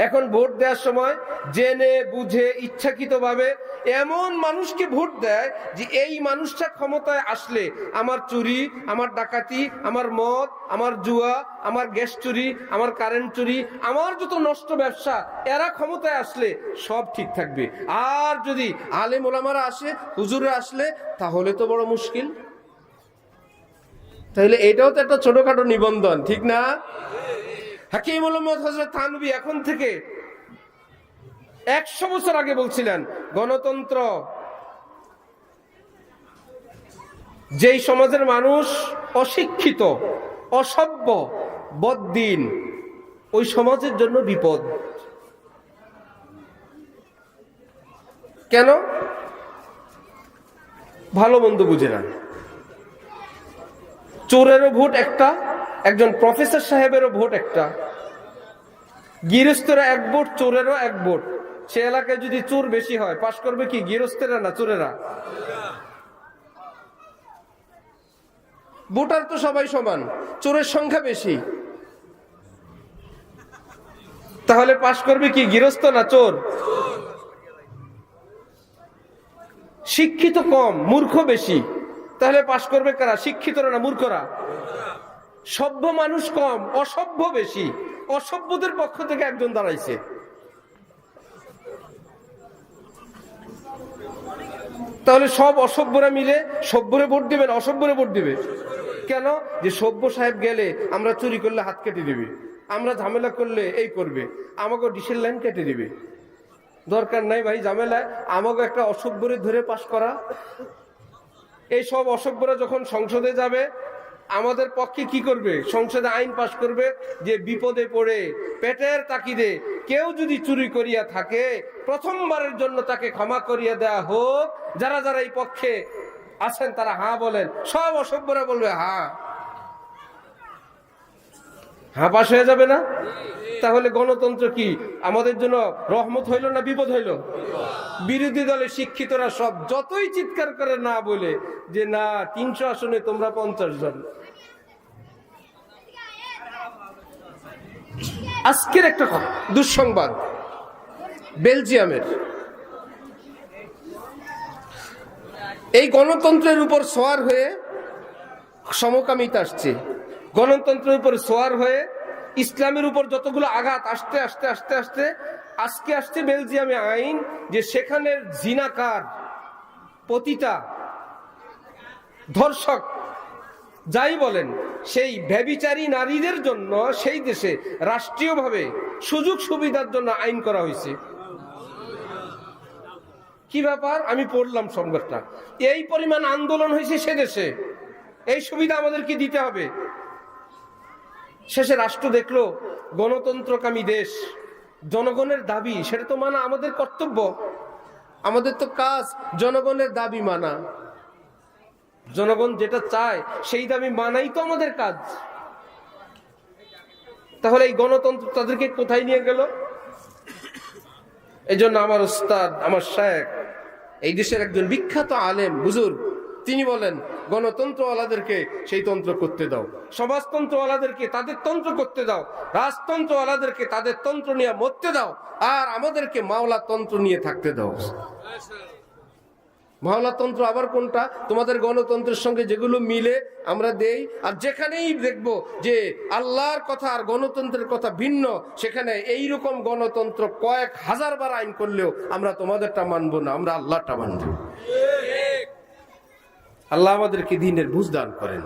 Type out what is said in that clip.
এখন ভোট দেওয়ার সময় জেনে বুঝে ইচ্ছাকৃতভাবে এমন মানুষকে ভোট দেয় যে এই মানুষটা ক্ষমতায় আসলে আমার চুরি, আমার ডাকাতি, আমার মদ, আমার জুয়া, আমার গ্যাস চুরি, আমার কারেন্ট চুরি, আমার যত নষ্ট ব্যবসা, এরা ক্ষমতায় আসলে সব ঠিক থাকবে। আর যদি আলেম ওলামারা আসে, হুজুররা আসলে, তাহলে তো বড় মুশকিল। তাহলে এটাও তো একটা ছোটখাটো নিবন্ধন, ঠিক না? হাকিমুল উম্মত হযরত থানভী এখন থেকে 100 বছর আগে বলছিলেন, গণতন্ত্র যেই সমাজের মানুষ অশিক্ষিত, অসভ্য, বদ্দিন, ওই সমাজের জন্য বিপদ। কেন? ভালো মন্দ বুঝে না। চোরেরও ভোট একটা, একজন প্রফেসর সাহেবেরও ভোট একটা, গৃহস্থেরা এক ভোট, চোরেরও এক ভোট। সে এলাকায় যদি চোর বেশি হয়, পাশ করবে কি গৃহস্থেরা না চোরেরা? ভোটার তো সবাই সমান, চোরের সংখ্যা বেশি, তাহলে পাশ করবে কি গৃহস্থ না চোর? শিক্ষিত কম, মূর্খ বেশি, তাহলে পাশ করবে কারা? শিক্ষিতরা না মূর্খরা? সভ্য মানুষ কম, অসভ্য বেশি, অসভ্যদের পক্ষ থেকে একজন দাঁড়াইছে। তাহলে সব অসভ্যরা মিলে সভ্যরে ভোট দিবে না অসভ্যরে ভোট দিবে? কেন? যে সভ্য সাহেব গেলে আমরা চুরি করলে হাত কেটে দিবে, আমরা ঝামেলা করলে এই করবে, আমাকে ডিসেল লাইন কেটে দিবে। দরকার নাই ভাই ঝামেলায়, আমাকে একটা অসভ্যরে ধরে পাশ করা। এই সব অসভ্যরা যখন সংসদে যাবে, আমাদের পক্ষে কি করবে? সংসদে আইন পাশ করবে যে বিপদে পড়ে পেটের তাকিদে কেউ যদি চুরি করিয়া থাকে, প্রথমবারের জন্য তাকে ক্ষমা করিয়া দেয়া হোক। যারা যারা এই পক্ষে আছেন তারা হ্যাঁ বলেন, সব অসভ্যরা বলবে হ্যাঁ। হ্যাঁ পাশ হয়ে যাবে না? তাহলে গণতন্ত্র কি আমাদের জন্য রহমত হইল না বিপদ হইল? বিরোধী দলের শিক্ষিতরা সব যতই চিৎকার করে না বলে যে না 300 আসনে তোমরা 50 জন। আজকের একটা দুঃসংবাদ বেলজিয়ামের, এই গণতন্ত্রের উপর সোয়ার হয়ে সমকামিতা আসছে, গণতন্ত্রের উপর সোয়ার হয়ে ইসলামের উপর যতগুলো আঘাত আসতে আসতে আসতে আসতে আজকে আসছে বেলজিয়ামে আইন যে সেখানের জিনাকার, পতিতা, ধর্ষক যাই বলেন, সেই ব্যভিচারী নারীদের জন্য সেই দেশে রাষ্ট্রীয়ভাবে সুযোগ সুবিধার জন্য আইন করা হয়েছে। কি ব্যাপার? আমি পড়লাম সংবাদটা। এই পরিমাণ আন্দোলন হয়েছে সে দেশে, এই সুবিধা আমাদেরকে দিতে হবে। শেষে রাষ্ট্র দেখলো গণতন্ত্রকামী দেশ, জনগণের দাবি সেটা তো মানা আমাদের কর্তব্য, আমাদের তো কাজ জনগণের দাবি মানা। জনগণ যেটা চায় সেই দাবি মানাই তো আমাদের কাজ। তাহলে এই গণতন্ত্র তাদেরকে কোথায় নিয়ে গেল? এই জন্য আমার উস্তাদ, আমার শায়েখ, এই দেশের একজন বিখ্যাত আলেম হুজুর, তিনি বলেন গণতন্ত্রওয়ালাদেরকে সেই তন্ত্র করতে দাও, সমাজতন্ত্রওয়ালাদেরকে তাদের তন্ত্র করতে দাও, রাজতন্ত্রওয়ালাদেরকে তাদের তন্ত্র নিয়ে মরতে দাও, আর আমাদেরকে মাওলা তন্ত্র নিয়ে থাকতে দাও। মাওলাতন্ত্র আবার কোনটা? তোমাদের গণতন্ত্রের সঙ্গে যেগুলো মিলে আমরা দেই, আর যেখানেই দেখবো যে আল্লাহর কথা আর গণতন্ত্রের কথা ভিন্ন, সেখানে এইরকম গণতন্ত্র কয়েক হাজার বার আইন করলেও আমরা তোমাদেরটা মানবো না, আমরা আল্লাহটা মানব। আল্লাহ আমাদেরকে দ্বীনের বুঝ দান করেন।